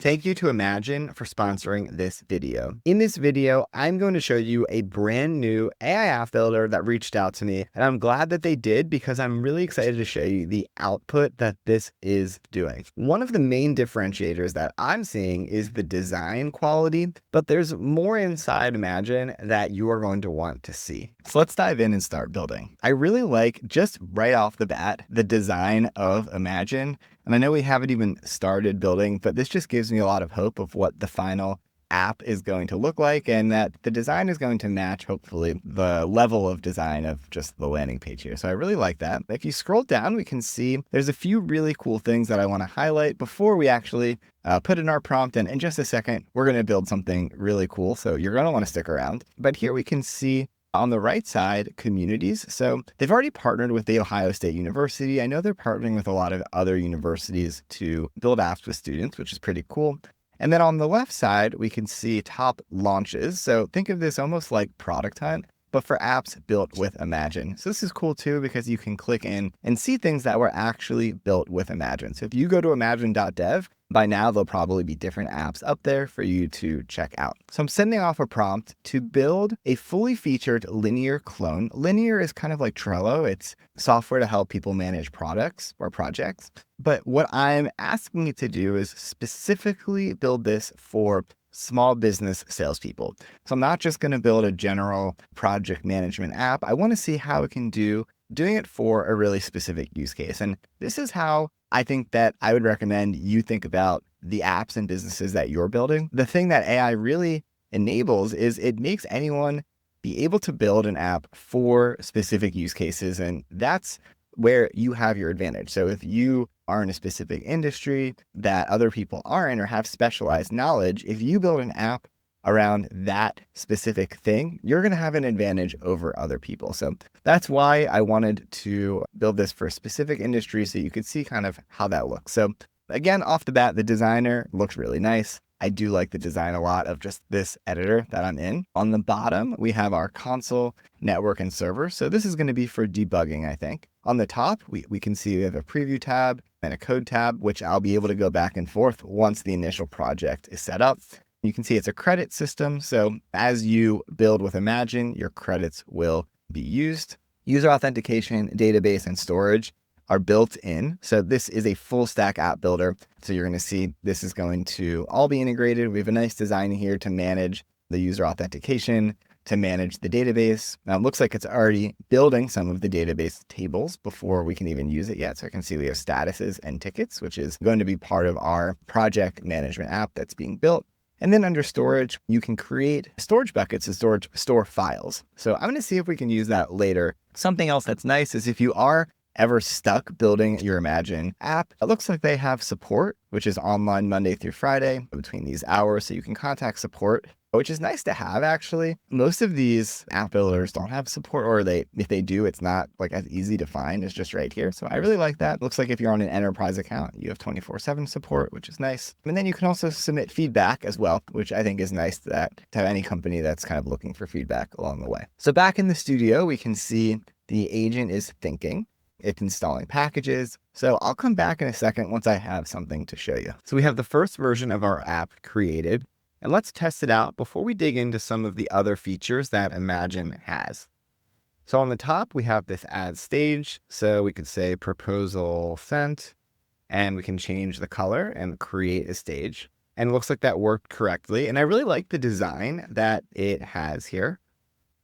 Thank you to Imagine for sponsoring this video. In this video, I'm going to show you a brand new AI app builder that reached out to me, and I'm glad that they did because I'm really excited to show you the output that this is doing. One of the main differentiators that I'm seeing is the design quality, but there's more inside Imagine that you are going to want to see. So let's dive in and start building. I really like, just right off the bat, the design of Imagine. And I know we haven't even started building, but this just gives me a lot of hope of what the final app is going to look like, and that the design is going to match, hopefully, the level of design of just the landing page here. So I really like that. If you scroll down, we can see there's a few really cool things that I want to highlight before we actually put in our prompt. And in just a second, we're going to build something really cool. So you're going to want to stick around. But here we can see on the right side, communities. So they've already partnered with The Ohio State University. I know they're partnering with a lot of other universities to build apps with students, which is pretty cool. And then on the left side, we can see top launches. So think of this almost like Product Hunt, but for apps built with Imagine. So this is cool too, because you can click in and see things that were actually built with Imagine. So if you go to IMAGINE.DEV, by now there'll probably be different apps up there for you to check out. So I'm sending off a prompt to build a fully featured linear clone. Linear is kind of like Trello. It's software to help people manage products or projects. But what I'm asking it to do is specifically build this for small business salespeople. So I'm not just going to build a general project management app. I want to see how it can doing it for a really specific use case. And this is how I think that I would recommend you think about the apps and businesses that you're building. The thing that AI really enables is it makes anyone be able to build an app for specific use cases. And that's where you have your advantage. So if you are in a specific industry that other people aren't or have specialized knowledge, if you build an app around that specific thing, you're going to have an advantage over other people. So that's why I wanted to build this for a specific industry so you could see kind of how that looks. So again, off the bat, the designer looks really nice. I do like the design a lot of just this editor that I'm in. On the bottom, we have our console, network, and server. So this is going to be for debugging, I think. On the top, we can see we have a preview tab and a code tab, which I'll be able to go back and forth once the initial project is set up. You can see it's a credit system. So as you build with Imagine, your credits will be used. User authentication, database, and storage are built in. So this is a full stack app builder. So you're going to see this is going to all be integrated. We have a nice design here to manage the user authentication, to manage the database. Now it looks like it's already building some of the database tables before we can even use it yet. So I can see we have statuses and tickets, which is going to be part of our project management app that's being built. And then under storage, you can create storage buckets to store files. So I'm going to see if we can use that later. Something else that's nice is if you are ever stuck building your Imagine app, it looks like they have support, which is online Monday through Friday between these hours. So you can contact support, which is nice to have, actually. Most of these app builders don't have support, or if they do, it's not like as easy to find. It's just right here. So I really like that. Looks like if you're on an enterprise account, you have 24/7 support, which is nice. And then you can also submit feedback as well, which I think is nice to have any company that's kind of looking for feedback along the way. So back in the studio, we can see the agent is thinking. It's installing packages. So I'll come back in a second once I have something to show you. So we have the first version of our app created, and let's test it out before we dig into some of the other features that Imagine has. So on the top, we have this add stage. So we could say proposal sent, and we can change the color and create a stage. And it looks like that worked correctly. And I really like the design that it has here.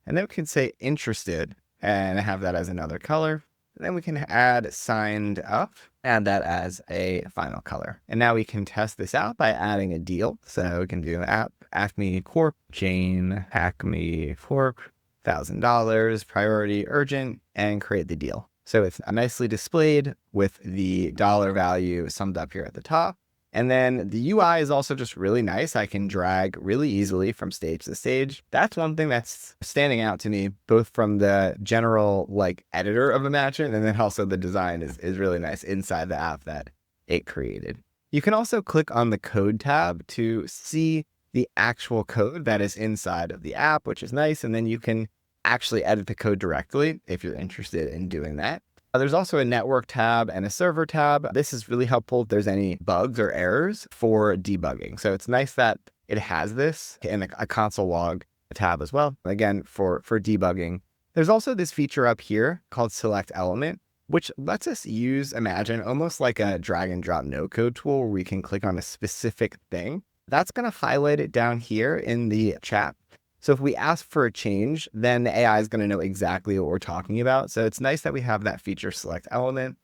And then we can say interested and have that as another color. And then we can add signed up, add that as a final color. And now we can test this out by adding a deal. So we can do app, Acme Corp, Jane, Acme Corp, $1,000, priority, urgent, and create the deal. So it's nicely displayed with the dollar value summed up here at the top. And then the UI is also just really nice. I can drag really easily from stage to stage. That's one thing that's standing out to me, both from the general editor of Imagine, and then also the design is really nice inside the app that it created. You can also click on the code tab to see the actual code that is inside of the app, which is nice. And then you can actually edit the code directly if you're interested in doing that. There's also a network tab and a server tab. This is really helpful if there's any bugs or errors for debugging. So it's nice that it has this in a console log tab as well. Again, for debugging. There's also this feature up here called select element, which lets us use Imagine almost like a drag and drop no code tool where we can click on a specific thing. That's going to highlight it down here in the chat. So if we ask for a change, then the AI is going to know exactly what we're talking about. So it's nice that we have that feature select element.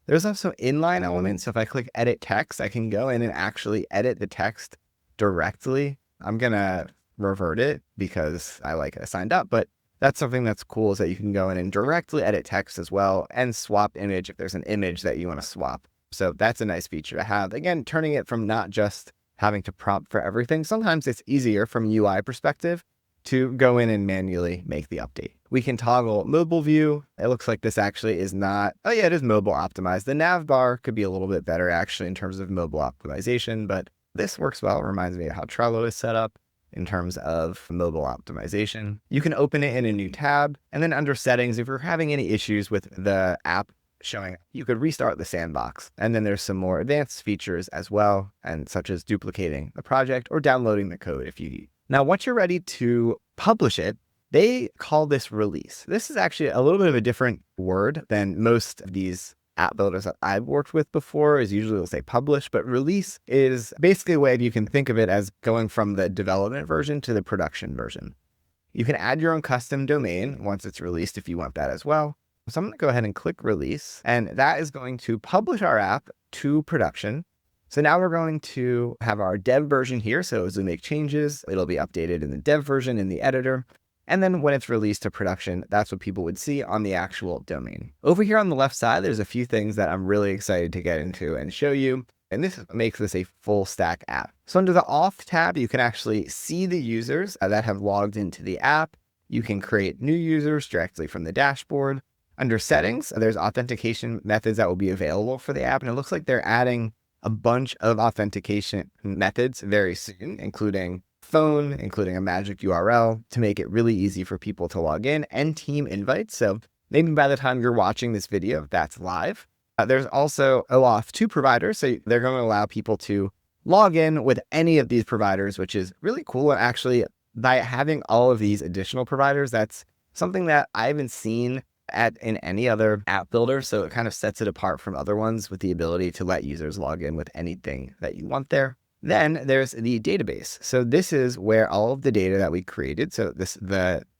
There's also inline elements. So if I click edit text, I can go in and actually edit the text directly. I'm going to revert it because I like it signed up, but that's something that's cool is that you can go in and directly edit text as well and swap image if there's an image that you want to swap. So that's a nice feature to have. Again, turning it from not just having to prompt for everything. Sometimes it's easier from a UI perspective to go in and manually make the update. We can toggle mobile view. It looks like this actually is not, oh yeah, it is mobile optimized. The nav bar could be a little bit better actually in terms of mobile optimization, but this works well. It reminds me of how Trello is set up in terms of mobile optimization. You can open it in a new tab, and then under settings, if you're having any issues with the app showing, you could restart the sandbox. And then there's some more advanced features as well, and such as duplicating the project or downloading the code if you need. Now, once you're ready to publish it, they call this release. This is actually a little bit of a different word than most of these app builders that I've worked with before. Is usually they'll say publish, but release is basically a way you can think of it as going from the development version to the production version. You can add your own custom domain once it's released if you want that as well. So I'm going to go ahead and click release, and that is going to publish our app to production. So now we're going to have our dev version here. So as we make changes, it'll be updated in the dev version in the editor. And then when it's released to production, that's what people would see on the actual domain. Over here on the left side, there's a few things that I'm really excited to get into and show you. And this makes this a full stack app. So under the auth tab, you can actually see the users that have logged into the app. You can create new users directly from the dashboard. Under settings, there's authentication methods that will be available for the app. And it looks like they're adding a bunch of authentication methods very soon, including phone, including a magic URL to make it really easy for people to log in, and team invites. So maybe by the time you're watching this video, that's live. There's also OAuth 2 providers. So they're going to allow people to log in with any of these providers, which is really cool. And actually, by having all of these additional providers, that's something that I haven't seen in any other app builder. So it kind of sets it apart from other ones with the ability to let users log in with anything that you want there. Then there's the database. So this is where all of the data that we created. So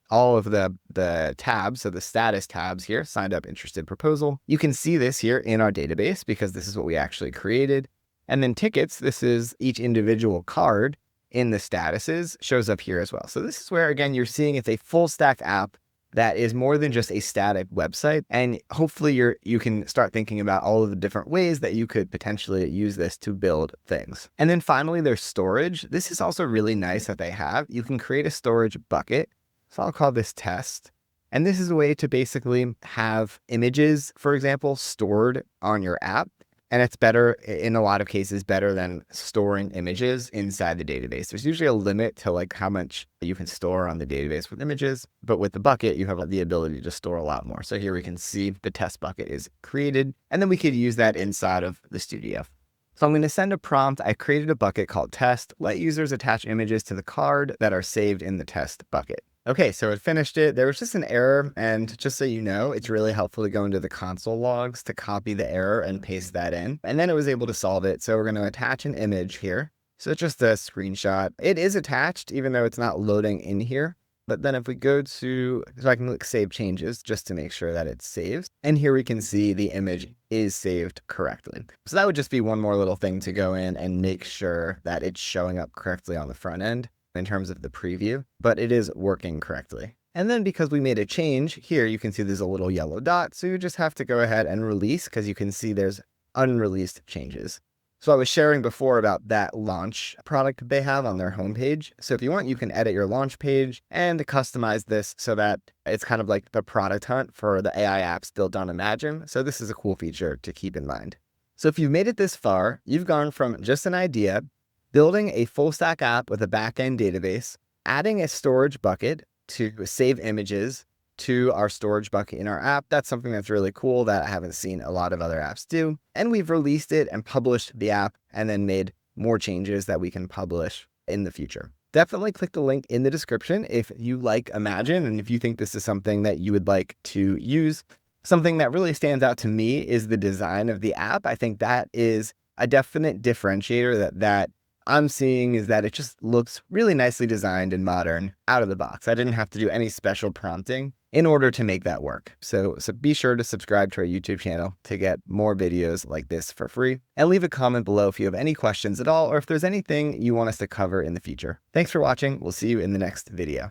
all of the tabs, so the status tabs here, signed up, interested, proposal. You can see this here in our database because this is what we actually created. And then tickets, this is each individual card in the statuses shows up here as well. So this is where, again, you're seeing it's a full stack app that is more than just a static website. And hopefully you can start thinking about all of the different ways that you could potentially use this to build things. And then finally, there's storage. This is also really nice that they have. You can create a storage bucket. So I'll call this test. And this is a way to basically have images, for example, stored on your app. And it's better, in a lot of cases, better than storing images inside the database. There's usually a limit to like how much you can store on the database with images, but with the bucket, you have the ability to store a lot more. So here we can see the test bucket is created, and then we could use that inside of the studio. So I'm going to send a prompt. I created a bucket called test. Let users attach images to the card that are saved in the test bucket. Okay, so it finished it. There was just an error, and just so you know, it's really helpful to go into the console logs to copy the error and paste that in. And then it was able to solve it. So we're going to attach an image here. So it's just a screenshot. It is attached, even though it's not loading in here. But then if we go to, so I can click save changes just to make sure that it saves. And here we can see the image is saved correctly. So that would just be one more little thing to go in and make sure that it's showing up correctly on the front end in terms of the preview, but it is working correctly. And then because we made a change here, you can see there's a little yellow dot. So you just have to go ahead and release because you can see there's unreleased changes. So I was sharing before about that launch product they have on their homepage. So if you want, you can edit your launch page and customize this so that it's kind of like the product hunt for the AI apps built on Imagine. So this is a cool feature to keep in mind. So if you've made it this far, you've gone from just an idea, building a full stack app with a backend database, adding a storage bucket to save images, to our storage bucket in our app. That's something that's really cool that I haven't seen a lot of other apps do. And we've released it and published the app and then made more changes that we can publish in the future. Definitely click the link in the description if you like Imagine and if you think this is something that you would like to use. Something that really stands out to me is the design of the app. I think that is a definite differentiator that I'm seeing, is that it just looks really nicely designed and modern out of the box. I didn't have to do any special prompting in order to make that work. So be sure to subscribe to our YouTube channel to get more videos like this for free, and leave a comment below if you have any questions at all, or if there's anything you want us to cover in the future. Thanks for watching. We'll see you in the next video.